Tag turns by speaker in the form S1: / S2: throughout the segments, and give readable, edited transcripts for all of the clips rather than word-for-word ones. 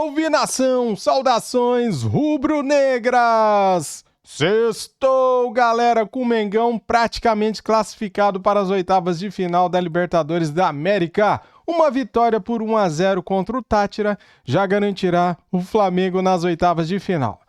S1: Salve nação, saudações rubro-negras! Sextou, galera, com o Mengão praticamente classificado para as oitavas de final da Libertadores da América. Uma vitória por 1-0 contra o Táchira já garantirá o Flamengo nas oitavas de final.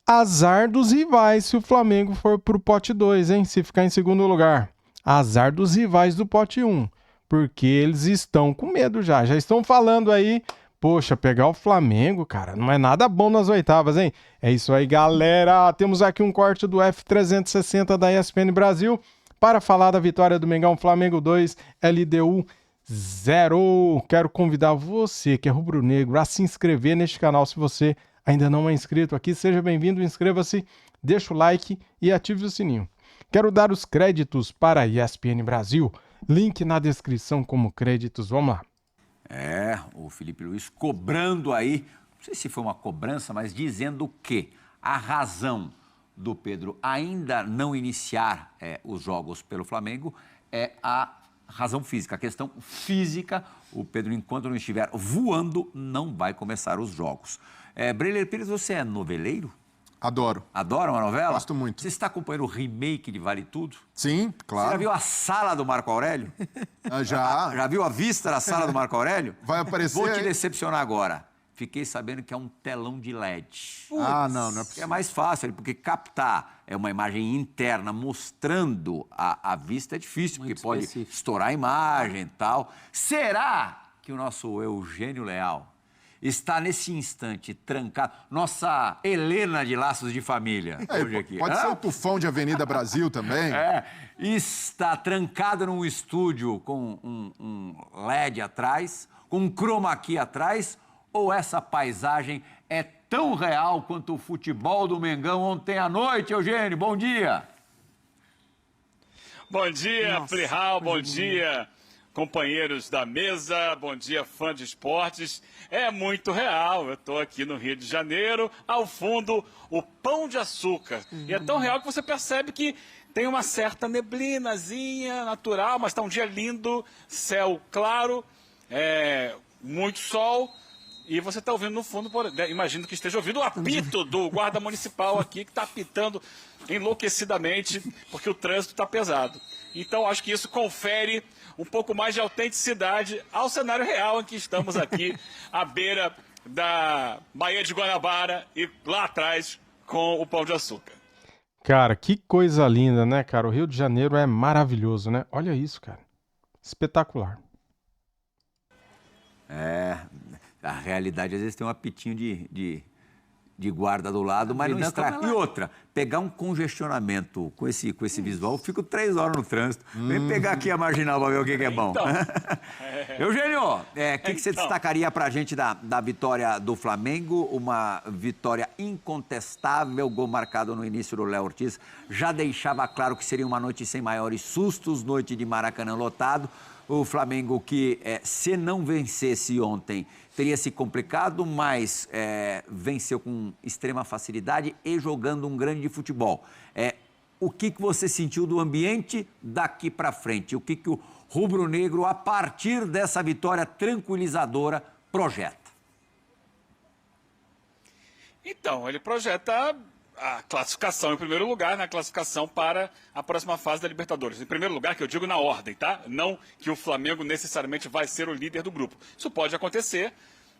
S1: Azar dos rivais se o Flamengo for pro pote 2, hein? Se ficar em segundo lugar. Azar dos rivais do pote 1, porque eles estão com medo já estão falando aí. Poxa, pegar o Flamengo, cara, não é nada bom nas oitavas, hein? É isso aí, galera. Temos aqui um corte do F360 da ESPN Brasil para falar da vitória do Mengão. Flamengo 2, LDU 0. Quero convidar você, que é rubro-negro, a se inscrever neste canal. Se você ainda não é inscrito aqui, seja bem-vindo, inscreva-se, deixa o like e ative o sininho. Quero dar os créditos para a ESPN Brasil. Link na descrição como créditos. Vamos lá.
S2: O Felipe Luiz cobrando aí, não sei se foi uma cobrança, mas dizendo que a razão do Pedro ainda não iniciar os jogos pelo Flamengo é a razão física, a questão física. O Pedro, enquanto não estiver voando, não vai começar os jogos. Breler Pires, você é noveleiro?
S3: Adoro.
S2: Adora uma novela?
S3: Gosto muito.
S2: Você está acompanhando o remake de Vale Tudo?
S3: Sim, claro.
S2: Você já viu a sala do Marco Aurélio?
S3: Já.
S2: Já viu a vista da sala do Marco Aurélio?
S3: Vai aparecer.
S2: Vou te decepcionar agora. Fiquei sabendo que é um telão de LED.
S3: Não é possível.
S2: É mais fácil, porque captar uma imagem interna mostrando a vista é difícil, porque pode estourar a imagem e tal. Será que o nosso Eugênio Leal está nesse instante trancado? Nossa Helena de Laços de Família. Hoje aqui.
S3: Pode ser o Tufão de Avenida Brasil também.
S2: Está trancado num estúdio com um LED atrás, com um chroma key atrás, ou essa paisagem é tão real quanto o futebol do Mengão ontem à noite, Eugênio? Bom dia!
S4: Bom dia, Plihal, bom dia, companheiros da mesa, bom dia, fã de esportes. É muito real, eu estou aqui no Rio de Janeiro, ao fundo, o Pão de Açúcar. E é tão real que você percebe que tem uma certa neblinazinha natural, mas está um dia lindo, céu claro, muito sol. E você está ouvindo no fundo, imagino que esteja ouvindo o apito do guarda municipal aqui, que está apitando enlouquecidamente, porque o trânsito está pesado. Então, acho que isso confere um pouco mais de autenticidade ao cenário real em que estamos aqui, à beira da Baía de Guanabara e lá atrás com o Pão de Açúcar.
S1: Cara, que coisa linda, né, cara? O Rio de Janeiro é maravilhoso, né? Olha isso, cara. Espetacular.
S2: A realidade, às vezes, tem um apitinho de guarda do lado, mas não estraga. E outra, pegar um congestionamento com esse visual, eu fico 3 horas no trânsito. Vem pegar aqui a marginal para ver o que é bom.
S4: Então.
S2: Eugênio, o que você destacaria para a gente da vitória do Flamengo? Uma vitória incontestável, gol marcado no início do Léo Ortiz. Já deixava claro que seria uma noite sem maiores sustos, noite de Maracanã lotado. O Flamengo que, se não vencesse ontem, teria se complicado, mas venceu com extrema facilidade e jogando um grande futebol. O que você sentiu do ambiente daqui para frente? O que o rubro-negro, a partir dessa vitória tranquilizadora, projeta?
S4: Então, ele projeta a classificação em primeiro lugar, na classificação para a próxima fase da Libertadores. Em primeiro lugar, que eu digo na ordem, tá? Não que o Flamengo necessariamente vai ser o líder do grupo. Isso pode acontecer,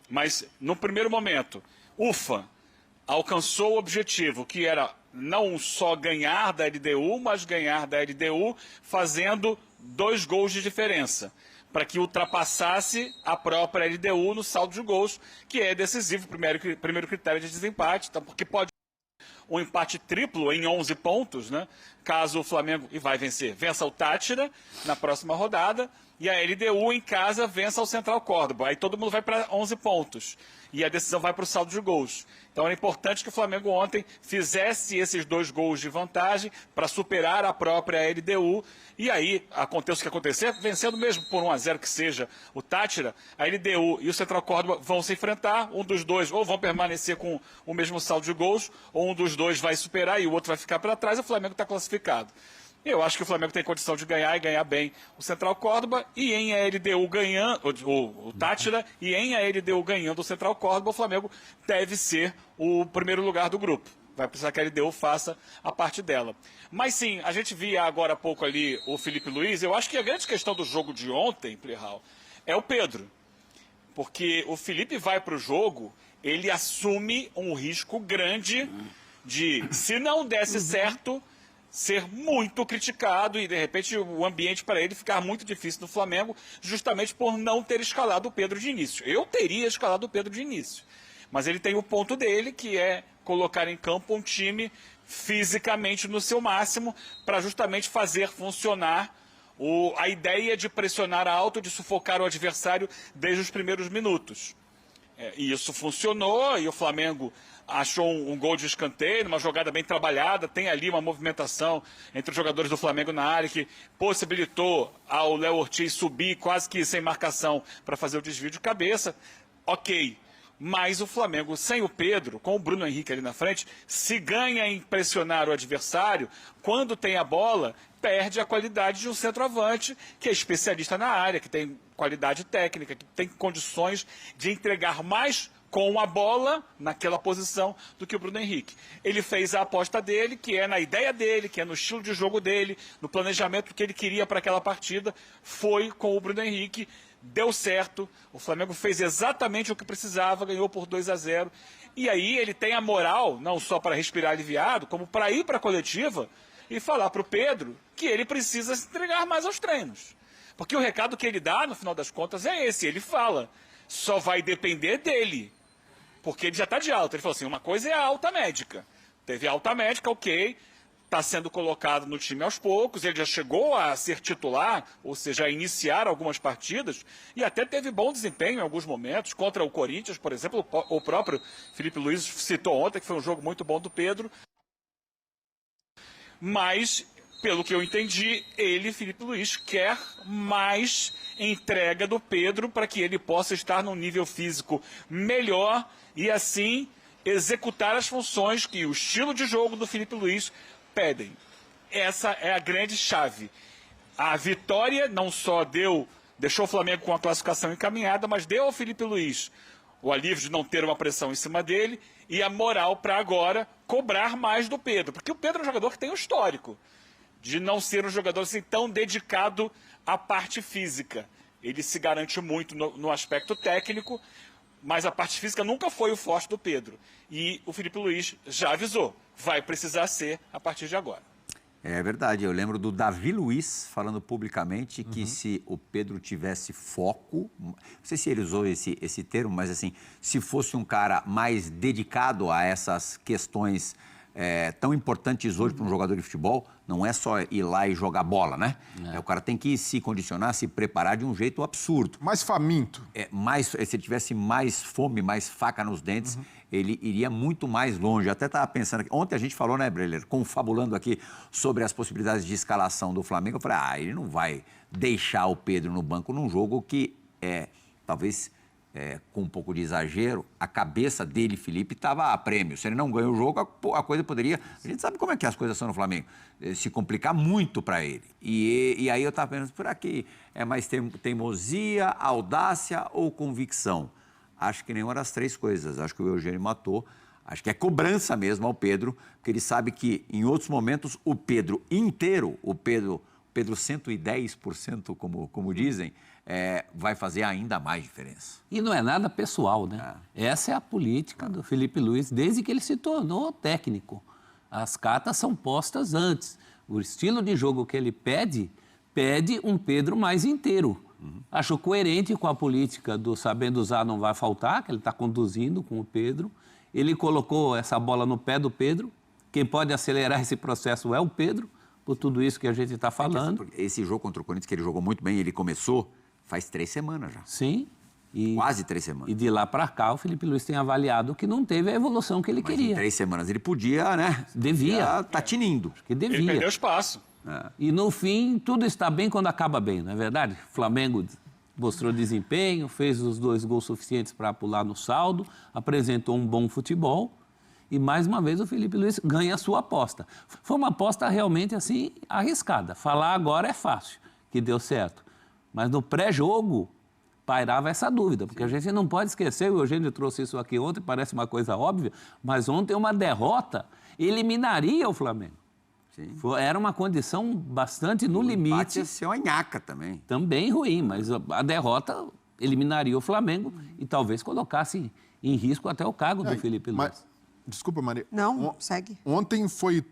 S4: mas no primeiro momento, ufa, alcançou o objetivo, que era não só ganhar da LDU, mas ganhar da LDU fazendo 2 gols de diferença, para que ultrapassasse a própria LDU no saldo de gols, que é decisivo, primeiro critério de desempate, então, porque pode um empate triplo em 11 pontos, né? Caso o Flamengo, e vai vencer, vença o Táchira na próxima rodada, e a LDU em casa vença o Central Córdoba. Aí todo mundo vai para 11 pontos. E a decisão vai para o saldo de gols. Então era importante que o Flamengo ontem fizesse esses 2 gols de vantagem para superar a própria LDU. E aí, aconteça o que acontecer, vencendo mesmo por 1-0 que seja o Táchira, a LDU e o Central Córdoba vão se enfrentar. Um dos dois ou vão permanecer com o mesmo saldo de gols, ou um dos dois vai superar e o outro vai ficar para trás, e o Flamengo está classificado. Eu acho que o Flamengo tem condição de ganhar e ganhar bem o Central Córdoba, e em a LDU ganhando, o Táchira, e em a LDU ganhando o Central Córdoba, o Flamengo deve ser o primeiro lugar do grupo. Vai precisar que a LDU faça a parte dela. Mas sim, a gente via agora há pouco ali o Felipe Luiz. Eu acho que a grande questão do jogo de ontem, Plihal, é o Pedro. Porque o Felipe vai para o jogo, ele assume um risco grande de, se não desse certo, ser muito criticado e, de repente, o ambiente para ele ficar muito difícil no Flamengo, justamente por não ter escalado o Pedro de início. Eu teria escalado o Pedro de início. Mas ele tem o ponto dele, que é colocar em campo um time fisicamente no seu máximo para justamente fazer funcionar a ideia de pressionar alto, de sufocar o adversário desde os primeiros minutos. E isso funcionou, e o Flamengo achou um gol de escanteio, uma jogada bem trabalhada, tem ali uma movimentação entre os jogadores do Flamengo na área que possibilitou ao Léo Ortiz subir quase que sem marcação para fazer o desvio de cabeça. Ok. Mas o Flamengo, sem o Pedro, com o Bruno Henrique ali na frente, se ganha em pressionar o adversário, quando tem a bola, perde a qualidade de um centroavante que é especialista na área, que tem qualidade técnica, que tem condições de entregar mais com a bola naquela posição do que o Bruno Henrique. Ele fez a aposta dele, que é na ideia dele, que é no estilo de jogo dele, no planejamento que ele queria para aquela partida, foi com o Bruno Henrique. Deu certo, o Flamengo fez exatamente o que precisava, ganhou por 2-0. E aí ele tem a moral, não só para respirar aliviado, como para ir para a coletiva e falar para o Pedro que ele precisa se entregar mais aos treinos. Porque o recado que ele dá, no final das contas, é esse. Ele fala, só vai depender dele. Porque ele já está de alta. Ele falou assim, uma coisa é a alta médica. Teve alta médica, ok. Está sendo colocado no time aos poucos, ele já chegou a ser titular, ou seja, a iniciar algumas partidas, e até teve bom desempenho em alguns momentos, contra o Corinthians, por exemplo, o próprio Felipe Luiz citou ontem, que foi um jogo muito bom do Pedro, mas, pelo que eu entendi, ele, Felipe Luiz, quer mais entrega do Pedro para que ele possa estar num nível físico melhor e, assim, executar as funções que o estilo de jogo do Felipe Luiz pedem. Essa é a grande chave. A vitória não só deixou o Flamengo com a classificação encaminhada, mas deu ao Felipe Luiz o alívio de não ter uma pressão em cima dele e a moral para agora cobrar mais do Pedro. Porque o Pedro é um jogador que tem um histórico de não ser um jogador assim tão dedicado à parte física. Ele se garante muito no aspecto técnico, mas a parte física nunca foi o forte do Pedro. E o Felipe Luiz já avisou, vai precisar ser a partir de agora.
S2: É verdade, eu lembro do Davi Luiz falando publicamente que se o Pedro tivesse foco, não sei se ele usou esse termo, mas assim, se fosse um cara mais dedicado a essas questões tão importantes hoje para um jogador de futebol, não é só ir lá e jogar bola, né? O cara tem que se condicionar, se preparar de um jeito absurdo.
S3: Mais faminto.
S2: Se ele tivesse mais fome, mais faca nos dentes, ele iria muito mais longe. Eu até estava pensando aqui, ontem a gente falou, né, Breler, confabulando aqui sobre as possibilidades de escalação do Flamengo. Eu falei, ele não vai deixar o Pedro no banco num jogo que talvez com um pouco de exagero, a cabeça dele, Felipe, estava a prêmio. Se ele não ganha o jogo, a coisa poderia... A gente sabe como é que as coisas são no Flamengo. Se complicar muito para ele. E aí eu estava pensando, será que é mais teimosia, audácia ou convicção? Acho que nenhuma das três coisas. Acho que o Eugênio matou. Acho que é cobrança mesmo ao Pedro, porque ele sabe que em outros momentos o Pedro inteiro, o Pedro 110%, como dizem, vai fazer ainda mais diferença.
S5: E não é nada pessoal, né? Essa é a política do Felipe Luiz desde que ele se tornou técnico. As cartas são postas antes. O estilo de jogo que ele pede um Pedro mais inteiro. Acho coerente com a política do sabendo usar não vai faltar, que ele está conduzindo com o Pedro. Ele colocou essa bola no pé do Pedro. Quem pode acelerar esse processo é o Pedro, por tudo isso que a gente está falando.
S2: Esse jogo contra o Corinthians, que ele jogou muito bem, ele começou faz 3 semanas já.
S5: Sim.
S2: Quase 3 semanas.
S5: E de lá para cá, o Felipe Luiz tem avaliado que não teve a evolução que ele queria.
S2: Em 3 semanas ele podia, né?
S5: Devia.
S2: Tá tinindo.
S5: Que devia.
S4: Ele perdeu espaço.
S5: E no fim, tudo está bem quando acaba bem, não é verdade? O Flamengo mostrou desempenho, fez os 2 gols suficientes para pular no saldo, apresentou um bom futebol E mais uma vez o Felipe Luiz ganha a sua aposta. Foi uma aposta realmente assim arriscada. Falar agora é fácil, que deu certo. Mas no pré-jogo pairava essa dúvida, porque a gente não pode esquecer, o Eugênio trouxe isso aqui ontem, parece uma coisa óbvia, mas ontem uma derrota eliminaria o Flamengo.
S2: Sim.
S5: Era uma condição bastante no limite.
S2: Empate ia ser uma nhaca também.
S5: Também ruim, mas a derrota eliminaria o Flamengo e talvez colocasse em risco até o cargo do Felipe Luiz.
S3: Mas, desculpa, Maria.
S6: Não, segue.
S3: Ontem foi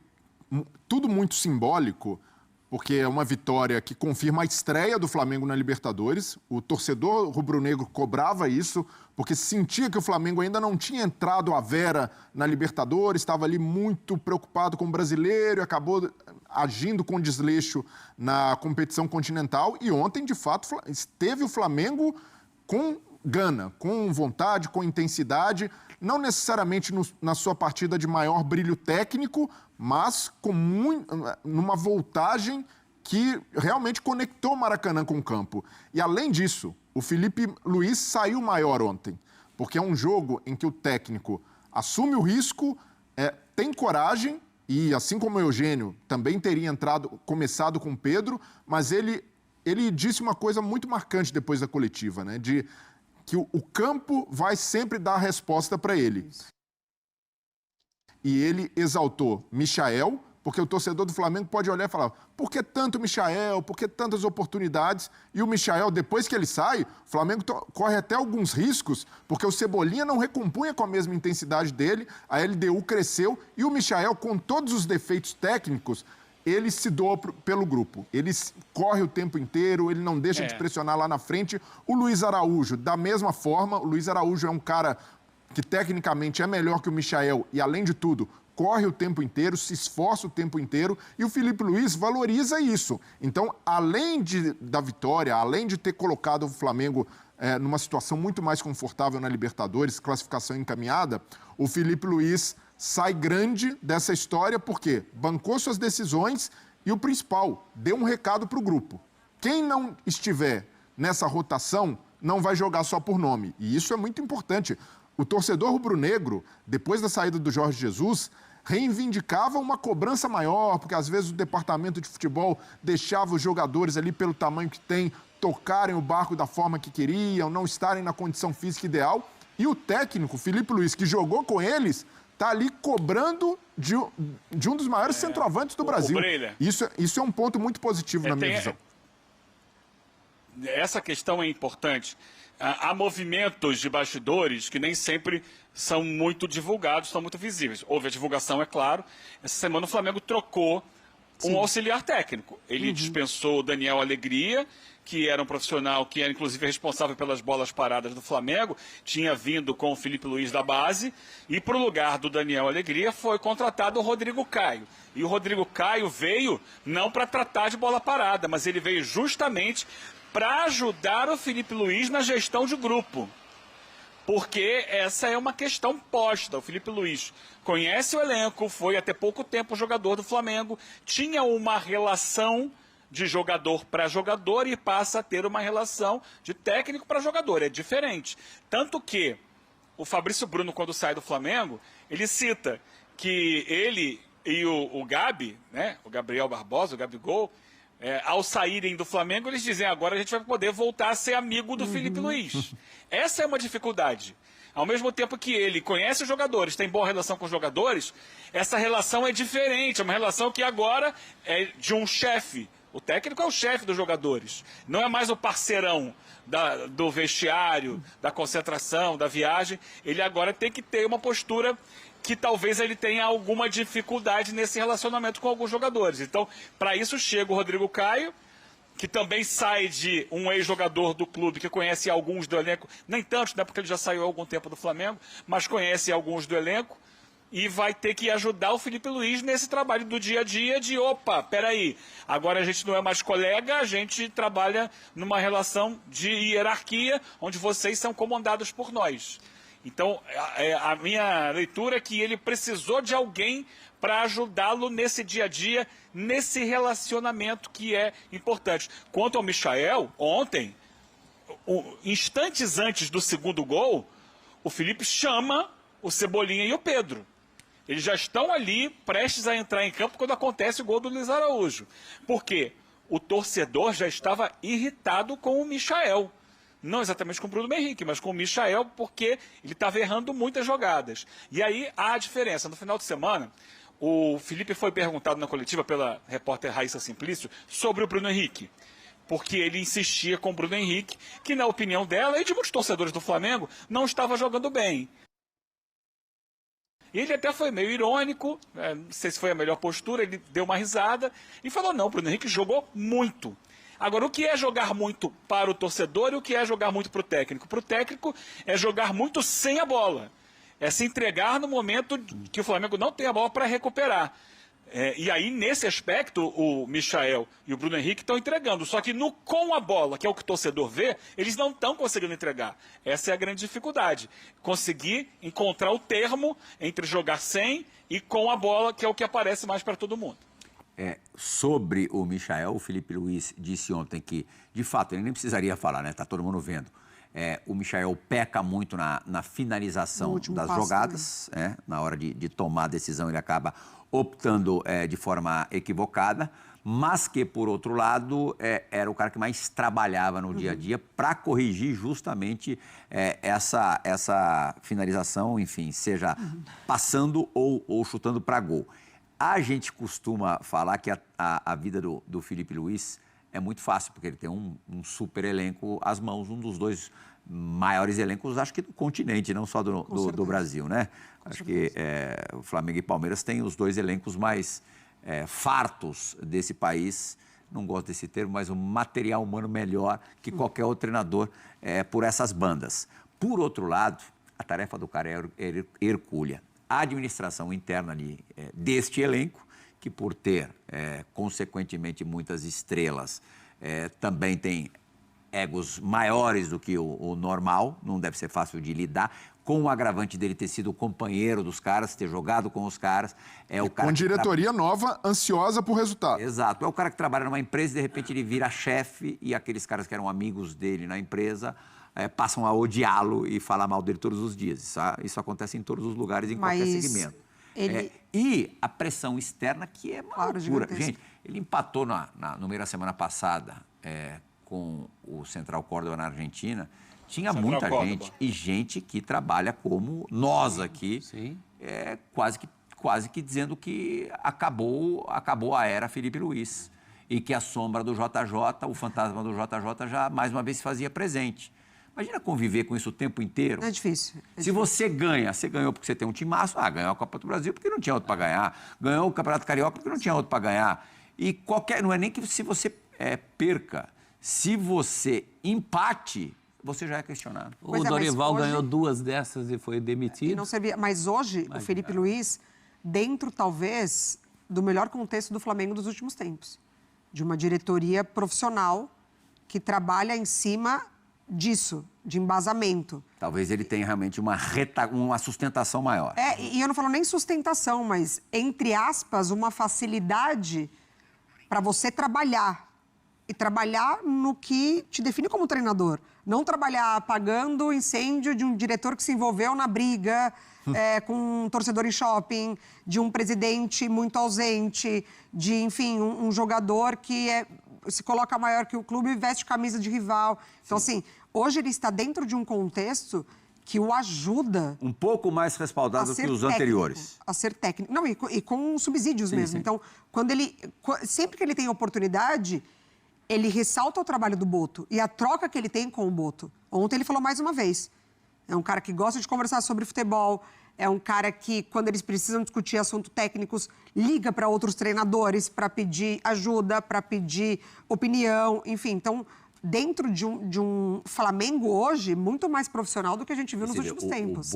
S3: tudo muito simbólico, porque é uma vitória que confirma a estreia do Flamengo na Libertadores. O torcedor rubro-negro cobrava isso, porque sentia que o Flamengo ainda não tinha entrado à vera na Libertadores, estava ali muito preocupado com o brasileiro e acabou agindo com desleixo na competição continental. E ontem, de fato, esteve o Flamengo com gana, com vontade, com intensidade, não necessariamente na sua partida de maior brilho técnico, mas com numa voltagem que realmente conectou o Maracanã com o campo. E, além disso, o Felipe Luiz saiu maior ontem, porque é um jogo em que o técnico assume o risco, tem coragem, e assim como o Eugênio também teria começado com o Pedro, mas ele disse uma coisa muito marcante depois da coletiva, né? Que o campo vai sempre dar a resposta para ele. E ele exaltou Michael, porque o torcedor do Flamengo pode olhar e falar: por que tanto Michael? Por que tantas oportunidades? E o Michael, depois que ele sai, o Flamengo corre até alguns riscos, porque o Cebolinha não recompunha com a mesma intensidade dele, a LDU cresceu, e o Michael, com todos os defeitos técnicos, ele se doa pelo grupo. Ele corre o tempo inteiro, ele não deixa de pressionar lá na frente. O Luiz Araújo, da mesma forma, o Luiz Araújo é um cara que tecnicamente é melhor que o Michael e, além de tudo, corre o tempo inteiro, se esforça o tempo inteiro, e o Felipe Luiz valoriza isso. Então, além da vitória, além de ter colocado o Flamengo numa situação muito mais confortável na Libertadores, classificação encaminhada, o Felipe Luiz sai grande dessa história porque bancou suas decisões e, o principal, deu um recado para o grupo. Quem não estiver nessa rotação não vai jogar só por nome. E isso é muito importante. O torcedor rubro-negro, depois da saída do Jorge Jesus, reivindicava uma cobrança maior, porque às vezes o departamento de futebol deixava os jogadores ali pelo tamanho que tem, tocarem o barco da forma que queriam, não estarem na condição física ideal. E o técnico, Felipe Luiz, que jogou com eles, está ali cobrando de um dos maiores centroavantes do Brasil. Isso é um ponto muito positivo na minha visão.
S4: Essa questão é importante. Há movimentos de bastidores que nem sempre são muito divulgados, são muito visíveis. Houve a divulgação, é claro. Essa semana o Flamengo trocou um auxiliar técnico. Ele dispensou o Daniel Alegria, que era um profissional que era inclusive responsável pelas bolas paradas do Flamengo, tinha vindo com o Felipe Luiz da base, e para o lugar do Daniel Alegria foi contratado o Rodrigo Caio. E o Rodrigo Caio veio não para tratar de bola parada, mas ele veio justamente para ajudar o Felipe Luiz na gestão de grupo. Porque essa é uma questão posta. O Felipe Luiz conhece o elenco, foi até pouco tempo jogador do Flamengo, tinha uma relação de jogador para jogador e passa a ter uma relação de técnico para jogador. É diferente. Tanto que o Fabrício Bruno, quando sai do Flamengo, ele cita que ele e o Gabi, né, o Gabriel Barbosa, o Gabigol, ao saírem do Flamengo, eles dizem: agora a gente vai poder voltar a ser amigo do Felipe Luiz. Essa é uma dificuldade. Ao mesmo tempo que ele conhece os jogadores, tem boa relação com os jogadores, essa relação é diferente, é uma relação que agora é de um chefe. O técnico é o chefe dos jogadores, não é mais o parceirão do vestiário, da concentração, da viagem. Ele agora tem que ter uma postura que talvez ele tenha alguma dificuldade nesse relacionamento com alguns jogadores. Então, para isso chega o Rodrigo Caio, que também sai de um ex-jogador do clube que conhece alguns do elenco, nem tantos, né, porque ele já saiu há algum tempo do Flamengo, mas conhece alguns do elenco, e vai ter que ajudar o Felipe Luiz nesse trabalho do dia a dia de: opa, peraí, agora a gente não é mais colega, a gente trabalha numa relação de hierarquia, onde vocês são comandados por nós. Então, a minha leitura é que ele precisou de alguém para ajudá-lo nesse dia a dia, nesse relacionamento que é importante. Quanto ao Michael, ontem, instantes antes do segundo gol, o Felipe chama o Cebolinha e o Pedro. Eles já estão ali prestes a entrar em campo quando acontece o gol do Luiz Araújo. Por quê? O torcedor já estava irritado com o Michael. Não exatamente com o Bruno Henrique, mas com o Michael, porque ele estava errando muitas jogadas. E aí há a diferença. No final de semana, o Felipe foi perguntado na coletiva pela repórter Raíssa Simplício sobre o Bruno Henrique. Porque ele insistia com o Bruno Henrique, que na opinião dela e de muitos torcedores do Flamengo, não estava jogando bem. Ele até foi meio irônico, não sei se foi a melhor postura, ele deu uma risada e falou, não, o Bruno Henrique jogou muito. Agora, o que é jogar muito para o torcedor e o que é jogar muito para o técnico? Para o técnico é jogar muito sem a bola. É se entregar no momento que o Flamengo não tem a bola para recuperar. E aí, nesse aspecto, o Michael e o Bruno Henrique estão entregando. Só que com a bola, que é o que o torcedor vê, eles não estão conseguindo entregar. Essa é a grande dificuldade. Conseguir encontrar o termo entre jogar sem e com a bola, que é o que aparece mais para todo mundo.
S2: Sobre o Michael, o Felipe Luiz disse ontem que, de fato, ele nem precisaria falar, né? Tá todo mundo vendo. O Michael peca muito na finalização das jogadas, na hora de tomar a decisão ele acaba optando de forma equivocada, mas que, por outro lado, era o cara que mais trabalhava no dia a dia para corrigir justamente essa finalização, enfim, seja passando ou chutando para gol. A gente costuma falar que a vida do Felipe Luiz é muito fácil, porque ele tem um super elenco às mãos, um dos dois maiores elencos, acho que do continente, não só do Brasil, né? Acho que o Flamengo e Palmeiras têm os dois elencos mais fartos desse país, não gosto desse termo, mas um material humano melhor que qualquer outro treinador por essas bandas. Por outro lado, a tarefa do cara é hercúlea. A administração interna ali, deste elenco, que por ter, consequentemente, muitas estrelas, também tem egos maiores do que o normal, não deve ser fácil de lidar, com o agravante dele ter sido o companheiro dos caras, ter jogado com os caras. O cara
S3: com diretoria nova, ansiosa por resultado.
S2: Exato. É o cara que trabalha numa empresa e, de repente, ele vira chefe e aqueles caras que eram amigos dele na empresa passam a odiá-lo e falar mal dele todos os dias. Isso acontece em todos os lugares, em qualquer segmento. E a pressão externa, que é uma loucura. Gente, ele empatou no meio da semana passada com o Central Córdoba na Argentina. Tinha
S4: Central
S2: muita
S4: Córdoba.
S2: gente e gente que trabalha como nós aqui, quase que dizendo que acabou a era Felipe Luiz e que a sombra do JJ, o fantasma do JJ já mais uma vez se fazia presente. Imagina conviver com isso o tempo inteiro.
S6: É difícil.
S2: Se você ganhou porque você tem um timaço, ganhou a Copa do Brasil porque não tinha outro para ganhar, ganhou o Campeonato Carioca porque não tinha outro para ganhar. E não é nem que se você perca, se você empate, você já é questionado.
S5: O Dorival ganhou 2 dessas e foi demitido.
S6: E não servia. Mas hoje, o Felipe Luiz, dentro, talvez, do melhor contexto do Flamengo dos últimos tempos. De uma diretoria profissional que trabalha em cima disso, de embasamento.
S2: Talvez ele tenha realmente uma sustentação maior.
S6: E eu não falo nem sustentação, mas, entre aspas, uma facilidade para você trabalhar. E trabalhar no que te define como treinador. Não trabalhar apagando o incêndio de um diretor que se envolveu na briga com um torcedor em shopping, de um presidente muito ausente, de, enfim, um jogador que se coloca maior que o clube e veste camisa de rival. Então, assim, hoje ele está dentro de um contexto que o ajuda...
S2: Um pouco mais respaldado do que os anteriores.
S6: A ser técnico. Não, e com subsídios mesmo.
S2: Sim.
S6: Então, sempre que ele tem oportunidade, ele ressalta o trabalho do Boto e a troca que ele tem com o Boto. Ontem ele falou mais uma vez. É um cara que gosta de conversar sobre futebol, é um cara que, quando eles precisam discutir assuntos técnicos, liga para outros treinadores para pedir ajuda, para pedir opinião, enfim. Então, dentro de um Flamengo hoje, muito mais profissional do que a gente viu nos últimos tempos.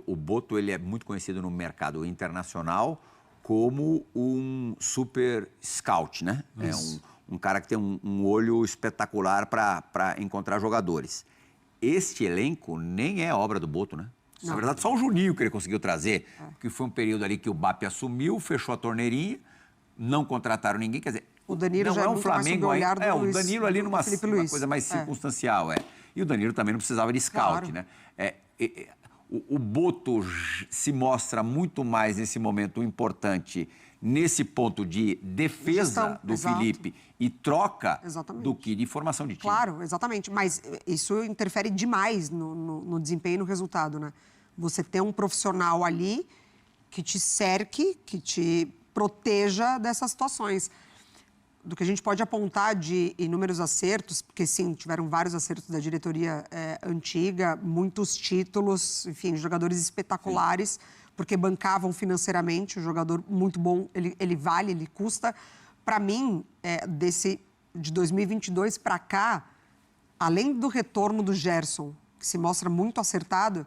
S2: O Boto, ele é muito conhecido no mercado internacional como um super scout, né?
S6: Isso.
S2: É um cara que tem um olho espetacular para encontrar jogadores. Este elenco nem é obra do Boto, né?
S6: Não.
S2: Na verdade, só o Juninho que ele conseguiu trazer, que foi um período ali que o BAP assumiu, fechou a torneirinha, não contrataram ninguém, quer dizer...
S6: O Danilo
S2: não
S6: já
S2: é um
S6: muito mais
S2: Flamengo
S6: sob o olhar do
S2: o Danilo ali numa
S6: Felipe
S2: uma
S6: Luiz.
S2: coisa mais circunstancial, E o Danilo também não precisava de scout,
S6: Claro.
S2: né? o Boto se mostra muito mais nesse momento importante nesse ponto de defesa
S6: Gestão,
S2: do
S6: exato.
S2: Felipe e troca
S6: Exatamente.
S2: do que de formação de time.
S6: Claro, exatamente. Mas isso interfere demais no desempenho e no resultado, né? Você ter um profissional ali que te cerque, que te proteja dessas situações. Do que a gente pode apontar de inúmeros acertos, porque sim, tiveram vários acertos da diretoria antiga, muitos títulos, enfim, jogadores espetaculares, porque bancavam financeiramente, um jogador muito bom, ele vale, ele custa. Para mim, de 2022 para cá, além do retorno do Gerson, que se mostra muito acertado,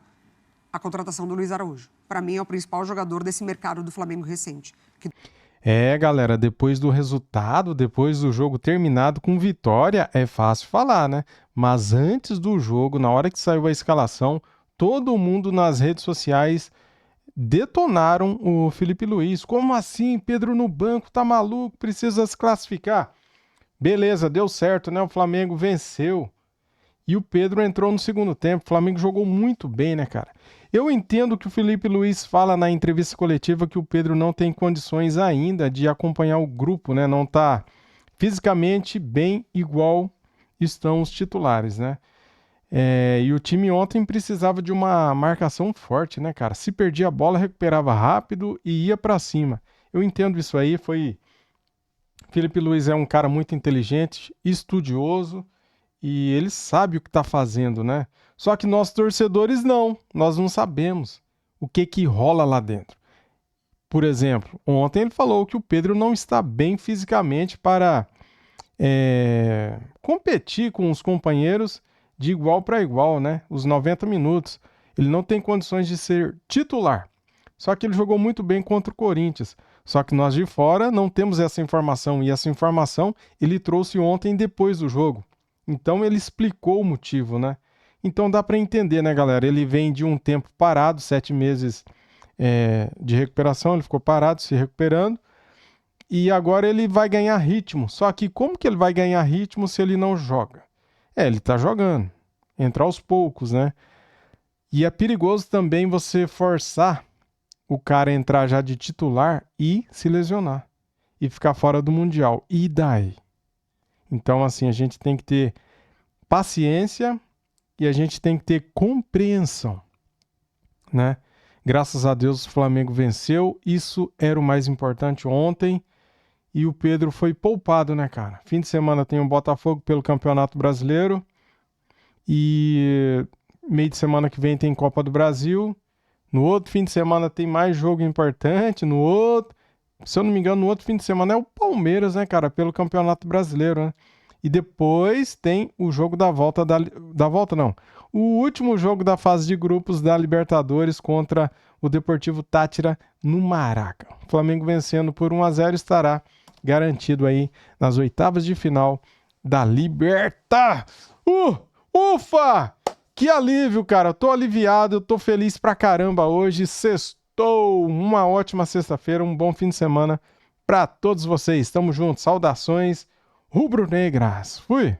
S6: a contratação do Luiz Araújo. Para mim, é o principal jogador desse mercado do Flamengo recente.
S1: Galera, depois do resultado, depois do jogo terminado com vitória, é fácil falar, né? Mas antes do jogo, na hora que saiu a escalação, todo mundo nas redes sociais detonaram o Felipe Luiz. Como assim? Pedro no banco, tá maluco? Precisa se classificar. Beleza, deu certo, né? O Flamengo venceu. E o Pedro entrou no segundo tempo. O Flamengo jogou muito bem, né, cara? Eu entendo que o Felipe Luiz fala na entrevista coletiva que o Pedro não tem condições ainda de acompanhar o grupo, né? Não tá fisicamente bem igual estão os titulares, né? E o time ontem precisava de uma marcação forte, né, cara? Se perdia a bola, recuperava rápido e ia pra cima. Eu entendo isso aí, Felipe Luiz é um cara muito inteligente, estudioso, e ele sabe o que está fazendo, né? Só que nós torcedores nós não sabemos o que rola lá dentro. Por exemplo, ontem ele falou que o Pedro não está bem fisicamente para competir com os companheiros de igual para igual, né? Os 90 minutos. Ele não tem condições de ser titular. Só que ele jogou muito bem contra o Corinthians. Só que nós de fora não temos essa informação. E essa informação ele trouxe ontem depois do jogo. Então ele explicou o motivo, né? Então dá para entender, né, galera? Ele vem de um tempo parado, 7 meses de recuperação, ele ficou parado, se recuperando, e agora ele vai ganhar ritmo. Só que como que ele vai ganhar ritmo se ele não joga? Ele tá jogando, entra aos poucos, né? E é perigoso também você forçar o cara a entrar já de titular e se lesionar, e ficar fora do Mundial. E daí? Então, assim, a gente tem que ter paciência e a gente tem que ter compreensão, né? Graças a Deus o Flamengo venceu, isso era o mais importante ontem e o Pedro foi poupado, né, cara? Fim de semana tem o Botafogo pelo Campeonato Brasileiro e meio de semana que vem tem Copa do Brasil. No outro fim de semana tem mais jogo importante, se eu não me engano, no outro fim de semana é o Palmeiras, né, cara, pelo Campeonato Brasileiro, né? E depois tem o jogo da volta o último jogo da fase de grupos da Libertadores contra o Deportivo Táchira no Maraca. O Flamengo vencendo por 1-0 estará garantido aí nas oitavas de final da Liberta. Ufa! Que alívio, cara. Eu tô aliviado, eu tô feliz pra caramba hoje. Sextou, uma ótima sexta-feira, um bom fim de semana pra todos vocês. Tamo junto, saudações rubro-negras. Fui!